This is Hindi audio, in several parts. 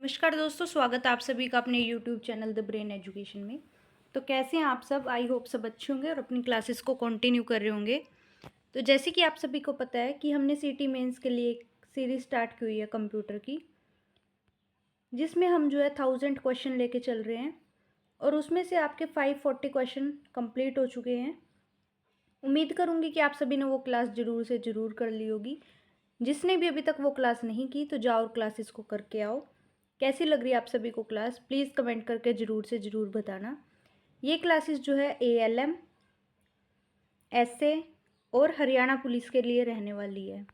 नमस्कार दोस्तों, स्वागत है आप सभी का अपने YouTube channel the brain education में। तो कैसे हैं आप सब? आई होप सब अच्छे होंगे और अपनी क्लासेस को कंटिन्यू कर रहे होंगे। तो जैसे कि आप सभी को पता है कि हमने सीटी मेंस के लिए एक सीरीज़ स्टार्ट की हुई है कंप्यूटर की, जिसमें हम जो है 1000 क्वेश्चन लेके चल रहे हैं और उसमें से आपके 540 क्वेश्चन कंप्लीट हो चुके हैं। उम्मीद करूँगी कि आप सभी ने वो क्लास ज़रूर से ज़रूर कर ली होगी। जिसने भी अभी तक वो क्लास नहीं की तो जाओ और क्लासेस को करके आओ। कैसी लग रही है आप सभी को क्लास? प्लीज़ कमेंट करके ज़रूर से ज़रूर बताना। ये क्लासेस जो है ALM, एसए और हरियाणा पुलिस के लिए रहने वाली है।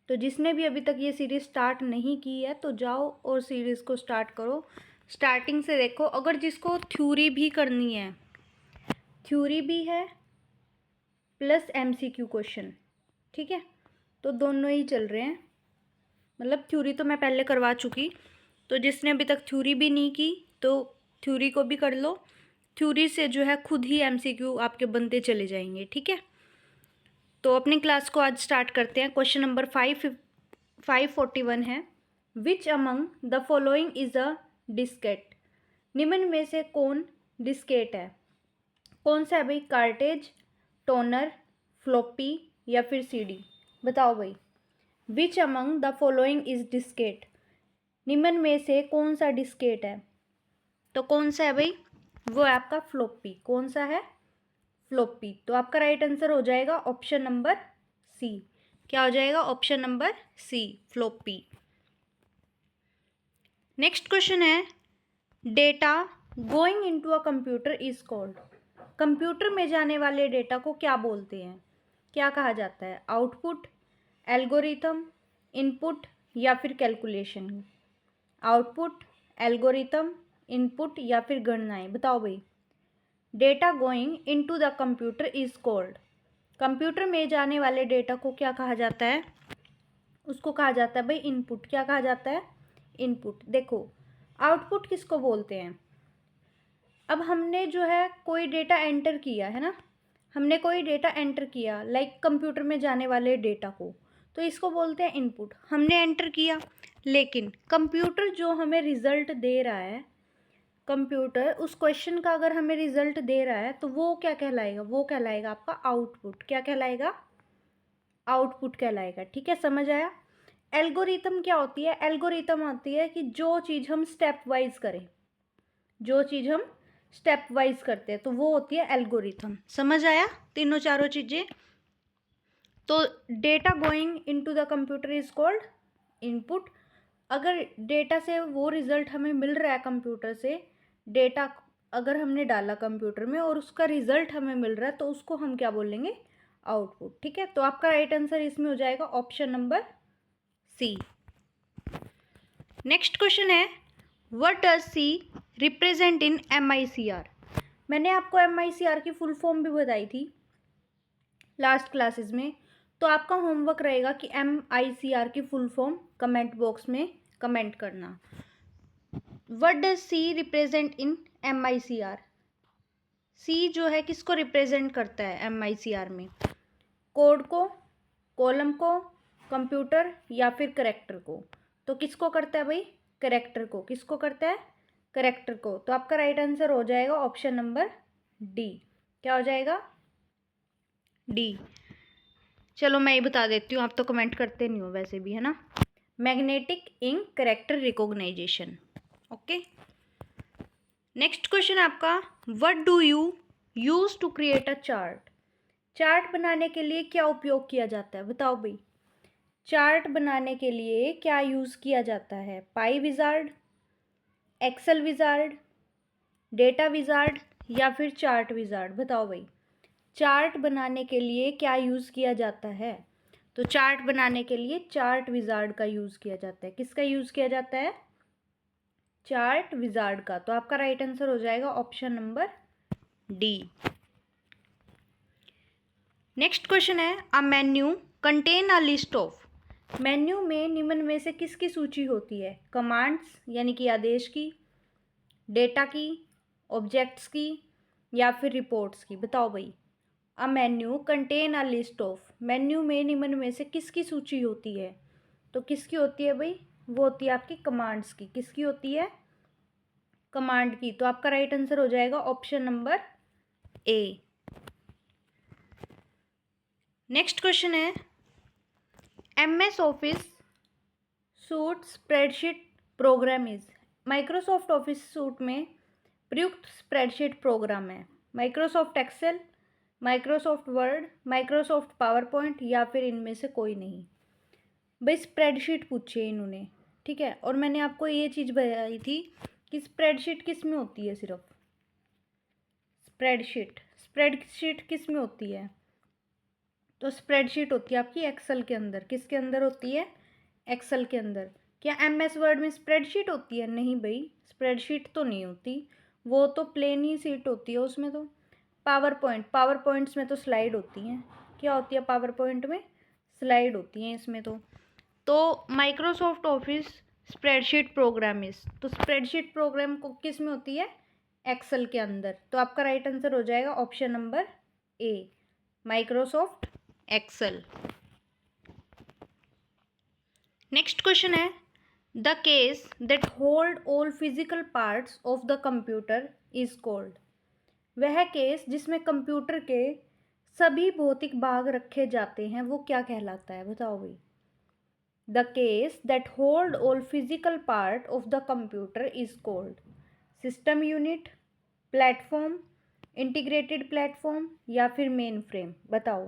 तो जिसने भी अभी तक ये सीरीज़ स्टार्ट नहीं की है तो जाओ और सीरीज़ को स्टार्ट करो, स्टार्टिंग से देखो। अगर जिसको थ्योरी भी करनी है, थ्योरी भी है प्लस MCQ क्वेश्चन, ठीक है, तो दोनों ही चल रहे हैं। मतलब थ्योरी तो मैं पहले करवा चुकी, तो जिसने अभी तक थ्योरी भी नहीं की तो थ्योरी को भी कर लो। थ्योरी से जो है खुद ही MCQ आपके बनते चले जाएंगे, ठीक है। तो अपनी क्लास को आज स्टार्ट करते हैं। क्वेश्चन नंबर 541 है, which among the following is a Diskit? निम्न में से कौन डिस्केट है? कौन सा है भाई? कार्टेज, टोनर, फ्लॉपी या फिर CD? बताओ भाई, which among the following is Diskit? निम्न में से कौन सा डिस्केट है? तो कौन सा है भाई? वो है आपका फ्लॉपी। कौन सा है? फ्लॉपी। तो आपका राइट आंसर हो जाएगा ऑप्शन नंबर सी। क्या हो जाएगा? Option number C, floppy. Next question है, data going into a computer is called? Computer में जाने वाले डेटा को क्या बोलते हैं? क्या कहा जाता है? आउटपुट, एल्गोरिथम, इनपुट या फिर कैलकुलेशन? आउटपुट, एल्गोरिथम, इनपुट या फिर गणनाएं? बताओ भाई। Data going into the computer is called? Computer में जाने वाले डेटा को क्या कहा जाता है? उसको कहा जाता है भाई इनपुट। क्या कहा जाता है? इनपुट। देखो, आउटपुट किसको बोलते हैं? अब हमने जो है कोई डेटा एंटर किया है ना, हमने कोई डेटा एंटर किया लाइक कंप्यूटर में जाने वाले डेटा को, तो इसको बोलते हैं इनपुट। हमने एंटर किया, लेकिन कंप्यूटर जो हमें रिजल्ट दे रहा है, कंप्यूटर उस क्वेश्चन का अगर हमें रिजल्ट दे रहा है तो वो क्या कहलाएगा? वो कहलाएगा आपका आउटपुट। क्या कहलाएगा? आउटपुट कहलाएगा, ठीक है, समझ आया। एल्गोरिथम क्या होती है? एल्गोरिथम होती है कि जो चीज़ हम स्टेप वाइज करें, जो चीज़ हम स्टेप वाइज करते हैं तो वो होती है एल्गोरिथम। समझ आया तीनों चारों चीज़ें? तो data going into the computer is called input. अगर डेटा से वो रिजल्ट हमें मिल रहा है, कंप्यूटर से डेटा अगर हमने डाला कंप्यूटर में और उसका रिजल्ट हमें मिल रहा है तो उसको हम क्या बोलेंगे? आउटपुट, ठीक है। तो आपका राइट आंसर इसमें हो जाएगा option number C. Next question है, what does C represent in MICR? मैंने आपको MICR की फुल फॉर्म भी बताई थी लास्ट क्लासेस में, तो आपका होमवर्क रहेगा कि MICR की फुल फॉर्म कमेंट बॉक्स में कमेंट करना। What does C represent in MICR? सी जो है किसको रिप्रेजेंट करता है MICR में? कोड को, कॉलम को, कंप्यूटर या फिर करेक्टर को? तो किसको करता है भाई? करेक्टर को। किसको करता है? करेक्टर को। तो आपका राइट आंसर हो जाएगा ऑप्शन नंबर डी। क्या हो जाएगा? डी। चलो मैं ये बता देती हूँ, आप तो कमेंट करते नहीं हो वैसे भी, है ना। Magnetic ink character recognization. Okay. Next question आपका, what do you use to create a chart? Chart बनाने के लिए क्या उपयोग किया जाता है? बताओ भाई, चार्ट बनाने के लिए क्या यूज़ किया जाता है? Pie wizard, excel wizard, data wizard या फिर चार्ट विजार्ड? बताओ भाई, चार्ट बनाने के लिए क्या यूज़ किया जाता है? तो चार्ट बनाने के लिए चार्ट विजार्ड का यूज़ किया जाता है। किसका यूज़ किया जाता है? चार्ट विजार्ड का। तो आपका राइट आंसर हो जाएगा option number D. Next question है, a menu contain a list of? Menu में निम्न में से किसकी सूची होती है? कमांड्स यानी कि आदेश की, डेटा की, ऑब्जेक्ट्स की या फिर रिपोर्ट्स की? बताओ भाई, अ menu contain a list of, menu में निम्न में से किसकी सूची होती है? तो किसकी होती है भाई? वो होती है आपकी कमांड्स की। किसकी होती है? कमांड की। तो आपका राइट आंसर हो जाएगा option number A. Next question है, MS Office suite spreadsheet program is. Microsoft Office suite में प्रयुक्त स्प्रेडशीट प्रोग्राम है Microsoft Excel, Microsoft Word, Microsoft PowerPoint या फिर इनमें से कोई नहीं। भाई स्प्रेडशीट पूछी है इन्होंने, ठीक है। और मैंने आपको ये चीज़ बताई थी कि स्प्रेडशीट किस में होती है। सिर्फ स्प्रेडशीट किस में होती है? तो स्प्रेडशीट होती है आपकी एक्सेल के अंदर। किसके अंदर होती है? एक्सेल के अंदर। क्या MS वर्ड में स्प्रेडशीट होती है? नहीं भाई, स्प्रेडशीट तो नहीं होती, वो तो प्लेन ही सीट होती है उसमें। तो पावर पॉइंट्स में तो स्लाइड होती हैं। क्या होती है पावर पॉइंट में? स्लाइड होती हैं इसमें। तो माइक्रोसॉफ्ट ऑफिस स्प्रेडशीट प्रोग्राम इस, तो स्प्रेडशीट प्रोग्राम को किस में होती है? एक्सेल के अंदर। तो आपका राइट आंसर हो जाएगा option number A, Microsoft Excel. Next question है, the case that hold all physical parts of the computer is called. वह केस जिसमें कंप्यूटर के सभी भौतिक भाग रखे जाते हैं वो क्या कहलाता है? बताओ भाई। The case that hold all physical part of the computer is called system unit, platform, integrated platform या फिर मेन फ्रेम। बताओ।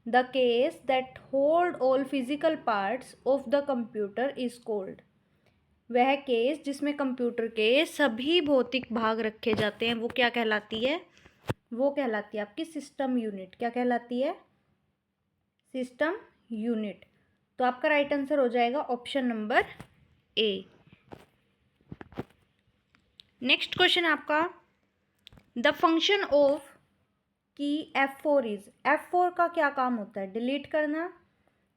The case that hold all physical parts of the computer is called. वह केस जिसमें कंप्यूटर के सभी भौतिक भाग रखे जाते हैं वो क्या कहलाती है? वो कहलाती है आपकी सिस्टम यूनिट। क्या कहलाती है? System unit. तो आपका राइट आंसर हो जाएगा option number A. Next question आपका, द फंक्शन ऑफ की F4 इज। F4 का क्या काम होता है? डिलीट करना,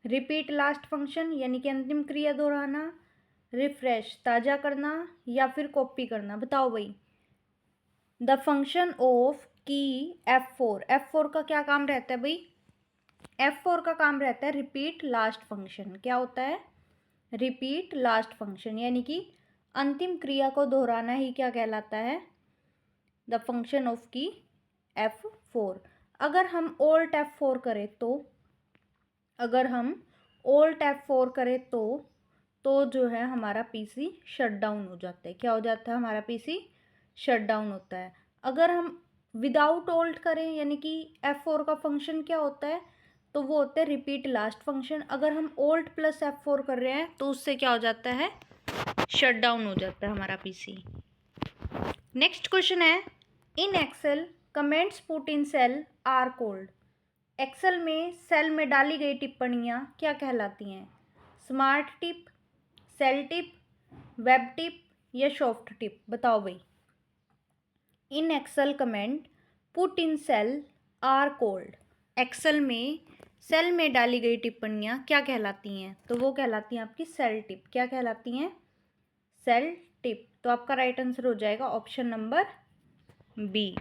रिपीट लास्ट फंक्शन यानी कि अंतिम क्रिया दोहराना, रिफ्रेश ताज़ा करना या फिर कॉपी करना। बताओ भाई। द फंक्शन ऑफ की F4 का क्या काम रहता है भाई? F4 का काम रहता है रिपीट लास्ट फंक्शन। क्या होता है? रिपीट लास्ट फंक्शन यानी कि अंतिम क्रिया को दोहराना ही क्या कहलाता है? द फंक्शन ऑफ की F4। अगर हम Alt F4 करें तो, अगर हम Alt F4 करें तो जो है हमारा पीसी शट डाउन हो जाता है। क्या हो जाता है? हमारा पीसी शट डाउन होता है। अगर हम विदाउट ऑल्ट करें यानी कि F4 का फंक्शन क्या होता है? तो वो होता है रिपीट लास्ट फंक्शन। अगर हम Alt प्लस F4 कर रहे हैं तो उससे क्या हो जाता है? शट डाउन हो जाता है हमारा पीसी। नेक्स्ट क्वेश्चन है, in Excel comments put in cell are called. Excel में सेल में डाली गई टिप्पणियाँ क्या कहलाती हैं? Smart tip, cell tip, web tip या सॉफ्ट टिप। बताओ भाई। In Excel comment put in cell are called. Excel में सेल में डाली गई टिप्पणियाँ क्या कहलाती हैं? तो वो कहलाती हैं आपकी सेल टिप। क्या कहलाती हैं? Cell tip. तो आपका राइट आंसर हो जाएगा option number B.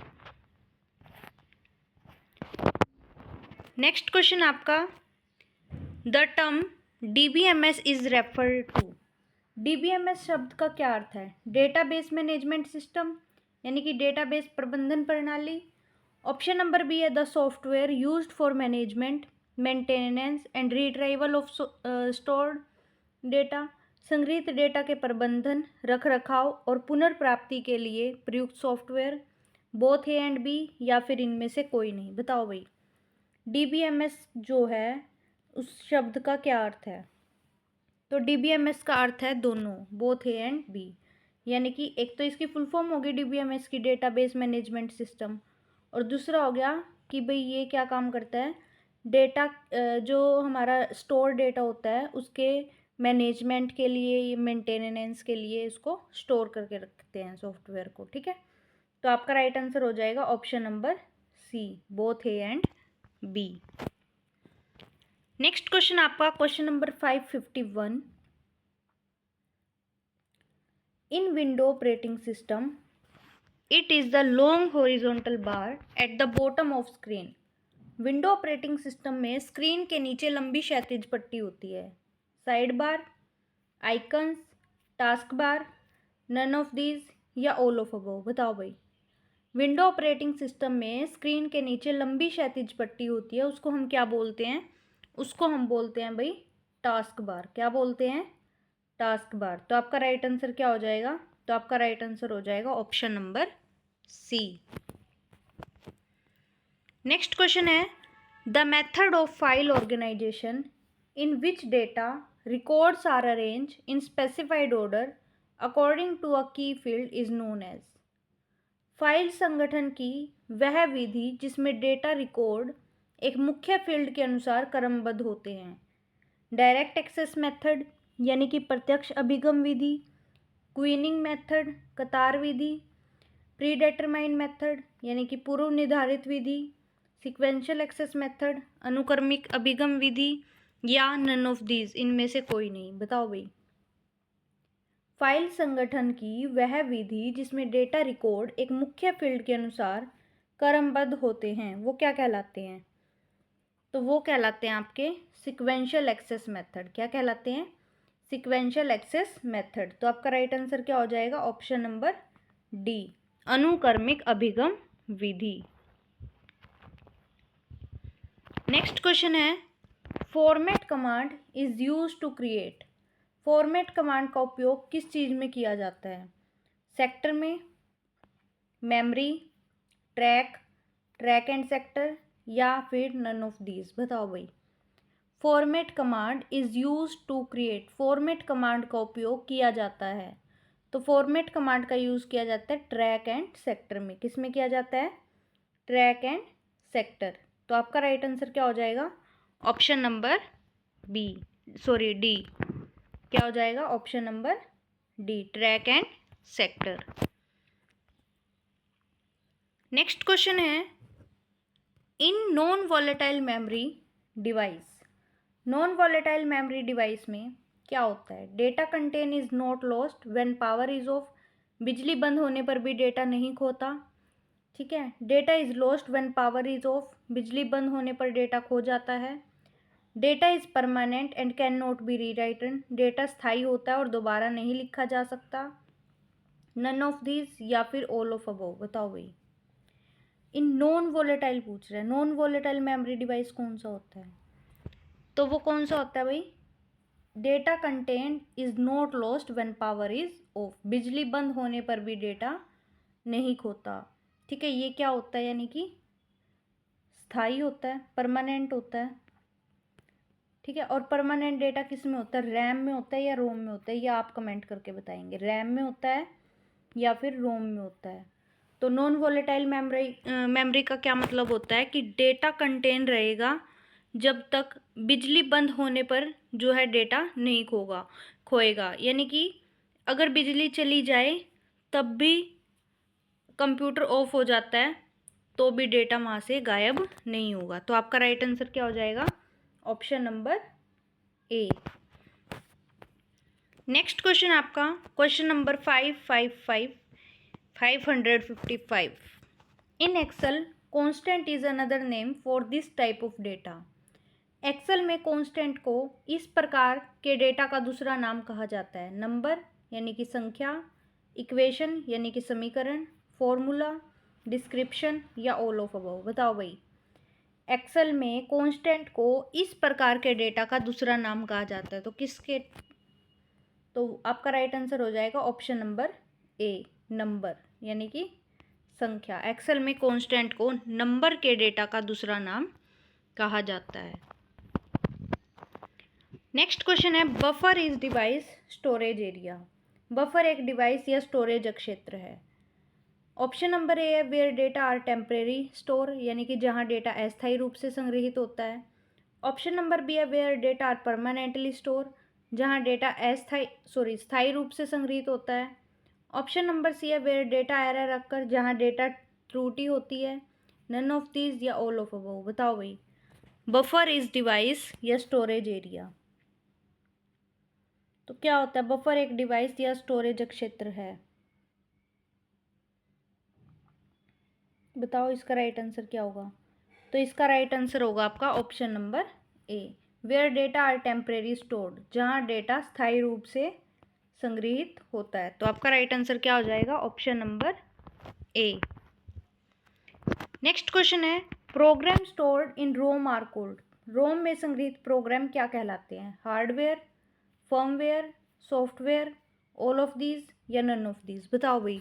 Next question आपका, the term DBMS is refer to. DBMS शब्द का क्या अर्थ है? डेटाबेस मैनेजमेंट सिस्टम यानी कि डेटाबेस प्रबंधन प्रणाली। ऑप्शन नंबर बी है the software used for management, maintenance and retrieval of stored data. संग्रहित डेटा के प्रबंधन, रख रखाव और पुनर्प्राप्ति के लिए प्रयुक्त software. Both A and B या फिर इनमें से कोई नहीं। बताओ भाई। DBMS जो है उस शब्द का क्या अर्थ है? तो DBMS का अर्थ है दोनों, बोथ ए एंड बी। यानी कि एक तो इसकी फुल फॉर्म होगी DBMS की, डेटाबेस मैनेजमेंट सिस्टम, और दूसरा हो गया कि भाई ये क्या काम करता है? डेटा जो हमारा स्टोर डेटा होता है उसके मैनेजमेंट के लिए, मेंटेनेंस के लिए इसको स्टोर करके रखते हैं सॉफ्टवेयर को, ठीक है। तो आपका राइट आंसर हो जाएगा option number C, both A and B. Next question आपका question number 551, in window operating system it is the long horizontal bar at the bottom of screen. Window operating system में स्क्रीन के नीचे लंबी क्षैतिज पट्टी होती है, side bar, icons, task bar, none of these या ऑल ऑफ अबव? बताओ भाई। विंडो ऑपरेटिंग सिस्टम में स्क्रीन के नीचे लंबी क्षैतिज पट्टी होती है, उसको हम क्या बोलते हैं? उसको हम बोलते हैं भाई टास्क बार। क्या बोलते हैं? Task bar. तो आपका राइट आंसर क्या हो जाएगा? तो आपका राइट आंसर हो जाएगा option number C. Next question है, the method of file organization in which data records are arrange in specified order according to a key field is known as. File संगठन की वह विधि जिसमें डेटा रिकॉर्ड एक मुख्य फील्ड के अनुसार क्रमबद्ध होते हैं। डायरेक्ट एक्सेस मेथड यानी कि प्रत्यक्ष अभिगम विधि, क्वीनिंग मेथड कतार विधि, प्री डिटरमाइंड मेथड यानी कि पूर्व निर्धारित विधि, सीक्वेंशियल एक्सेस मेथड अनुक्रमिक अभिगम विधि, या नन ऑफ दीज, इनमें से कोई नहीं? बताओ भाई। फाइल संगठन की वह विधि जिसमें डेटा रिकॉर्ड एक मुख्य फील्ड के अनुसार क्रमबद्ध होते हैं वो क्या कहलाते हैं? तो वो कहलाते हैं आपके सीक्वेंशियल एक्सेस मेथड। क्या कहलाते हैं? Sequential access method. तो आपका राइट आंसर क्या हो जाएगा? ऑप्शन नंबर डी, अनुक्रमिक अभिगम विधि। नेक्स्ट क्वेश्चन है, format command is use to create. Format command का उपयोग किस चीज़ में किया जाता है? सेक्टर में, memory, track, track and sector, या फिर नन ऑफ दीज? बताओ भाई। Format command is use to create, format command का उपयोग किया जाता है। तो फॉर्मेट कमांड का यूज़ किया जाता है ट्रैक एंड सेक्टर में। किस में किया जाता है? Track and sector. तो आपका राइट आंसर क्या हो जाएगा? Option number B, sorry D. क्या हो जाएगा? Option number D, track and sector. Next question है, in non volatile memory device, non volatile memory device में क्या होता है? Data contain is not lost when power is off, बिजली बंद होने पर भी डेटा नहीं खोता। ठीक है। Data is lost when power is off, बिजली बंद होने पर डेटा खो जाता है। Data is permanent and can not be rewritten, data स्थायी होता है और दोबारा नहीं लिखा जा सकता। नन ऑफ दीज या फिर ऑल ऑफ अबव? बताओ भाई। इन नॉन वोलेटाइल पूछ रहे हैं, नॉन वोलेटाइल मेमोरी डिवाइस कौन सा होता है? तो वो कौन सा होता है भाई? Data content is not lost when power is off, बिजली बंद होने पर भी डेटा नहीं खोता। ठीक है। ये क्या होता है? यानी कि स्थायी होता है, परमानेंट होता है। ठीक है। और परमानेंट डेटा किस में होता है? रैम में होता है या रोम में होता है? ये आप कमेंट करके बताएंगे। रैम में होता है या फिर रोम में होता है? तो नॉन वॉलेटाइल मेमोरी का क्या मतलब होता है कि डेटा कंटेन रहेगा जब तक बिजली बंद होने पर जो है डेटा नहीं खोएगा। यानी कि अगर बिजली चली जाए तब भी कंप्यूटर ऑफ हो जाता है तो भी डेटा वहाँ से गायब नहीं होगा। तो आपका राइट आंसर क्या हो जाएगा? Option number A. Next question आपका question number 555 in Excel constant is another name for this type of data. Excel में कांस्टेंट को इस प्रकार के डेटा का दूसरा नाम कहा जाता है। नंबर यानी कि संख्या, इक्वेशन यानी कि समीकरण, फॉर्मूला, डिस्क्रिप्शन, या ऑल ऑफ अबव? बताओ भाई। एक्सेल में कांस्टेंट को इस प्रकार के डेटा का दूसरा नाम कहा जाता है। तो किसके? तो आपका राइट आंसर हो जाएगा ऑप्शन नंबर ए, नंबर यानी कि संख्या। एक्सेल में कांस्टेंट को नंबर के डेटा का दूसरा नाम कहा जाता है। नेक्स्ट क्वेश्चन है, buffer is device storage area. Buffer एक डिवाइस या स्टोरेज क्षेत्र है। ऑप्शन नंबर ए है where data are temporary store, यानी कि जहां डेटा अस्थायी रूप से संग्रहित होता है। ऑप्शन नंबर बी है where data are permanently store, जहां डेटा स्थायी रूप से संग्रहित होता है। ऑप्शन नंबर सी है वेयर डेटा एरर रखकर, जहां डेटा त्रुटि होती है। नन ऑफ दीज या ऑल ऑफ अबव? बताओ भाई। बफर इज डिवाइस या स्टोरेज एरिया, तो क्या होता है? बफर एक डिवाइस या स्टोरेज क्षेत्र है। बताओ इसका राइट आंसर क्या होगा? तो इसका राइट आंसर होगा आपका option number A, where data are temporary stored, जहाँ डेटा स्थायी रूप से संग्रहित होता है। तो आपका राइट आंसर क्या हो जाएगा? Option number A. Next question है, program stored in ROM are called. ROM में संग्रहित प्रोग्राम क्या कहलाते हैं? Hardware, firmware, software, all of these या नन ऑफ दीज? बताओ भाई,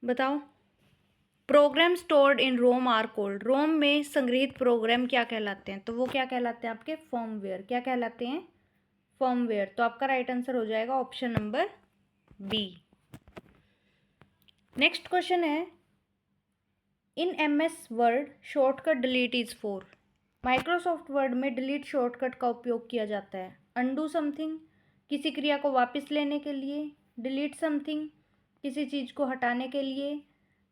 बताओ। Program stored in ROM are called, ROM में संग्रहित प्रोग्राम क्या कहलाते हैं? तो वो क्या कहलाते हैं आपके? फर्मवेयर। क्या कहलाते हैं? फर्मवेयर। तो आपका राइट आंसर हो जाएगा option number B. Next question है, in MS Word shortcut delete is for. Microsoft Word में डिलीट शॉर्टकट का उपयोग किया जाता है अनडू समथिंग, किसी क्रिया को वापस लेने के लिए, डिलीट समथिंग, किसी चीज़ को हटाने के लिए,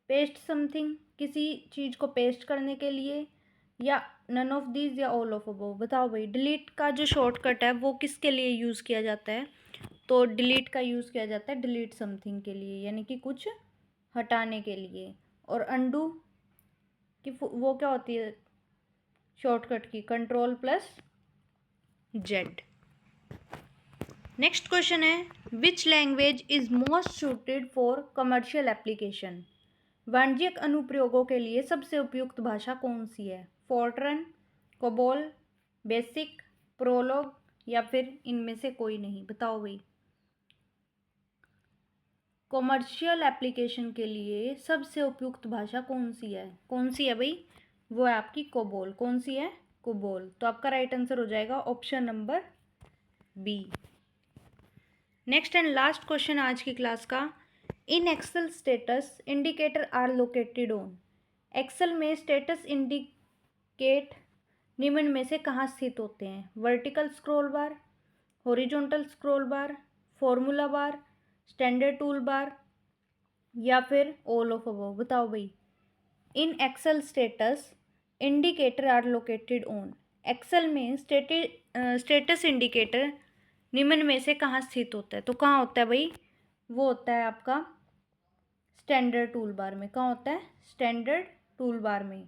पेस्ट समथिंग, किसी चीज़ को पेस्ट करने के लिए, या नन ऑफ दीज या ऑल ऑफ अबव? बताओ भाई, डिलीट का जो शॉर्टकट है वो किसके लिए यूज़ किया जाता है? तो डिलीट का यूज़ किया जाता है डिलीट समथिंग के लिए, यानी कि कुछ हटाने के लिए। और अनडू कि वो क्या होती है शॉर्टकट की? Control plus Z. Next question है, which language is most suited for commercial application. वाणिज्यिक अनुप्रयोगों के लिए सबसे उपयुक्त भाषा कौन सी है? फोर्ट्रन, कोबोल, बेसिक, प्रोलॉग या फिर इनमें से कोई नहीं? बताओ भाई, कॉमर्शियल एप्लीकेशन के लिए सबसे उपयुक्त भाषा कौन सी है? कौन सी है भाई? वो है आपकी कोबोल। कौन सी है? कोबोल। तो आपका राइट आंसर हो जाएगा option number B. Next and last question आज की क्लास का, in Excel status indicator are located on. Excel में स्टेटस इंडिकेट निम्न में से कहाँ स्थित होते हैं? Vertical scroll bar, horizontal scroll bar, formula bar, standard toolbar या फिर ऑल ऑफ अबव? बताओ भाई, in Excel status indicator are located on. Excel में स्टेटस इंडिकेटर निम्न में से कहाँ स्थित होता है? तो कहाँ होता है भाई? वो होता है आपका स्टैंडर्ड टूल बार में। कहाँ होता है? स्टैंडर्ड टूल बार में।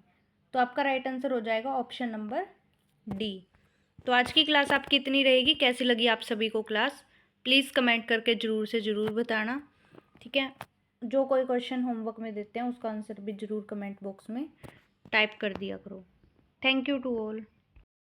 तो आपका राइट आंसर हो जाएगा ऑप्शन नंबर डी। तो आज की क्लास आपकी इतनी रहेगी। कैसी लगी आप सभी को क्लास? प्लीज़ कमेंट करके ज़रूर से ज़रूर बताना, ठीक है। जो कोई क्वेश्चन होमवर्क में देते हैं उसका आंसर भी ज़रूर कमेंट बॉक्स में टाइप कर दिया करो। Thank you to all.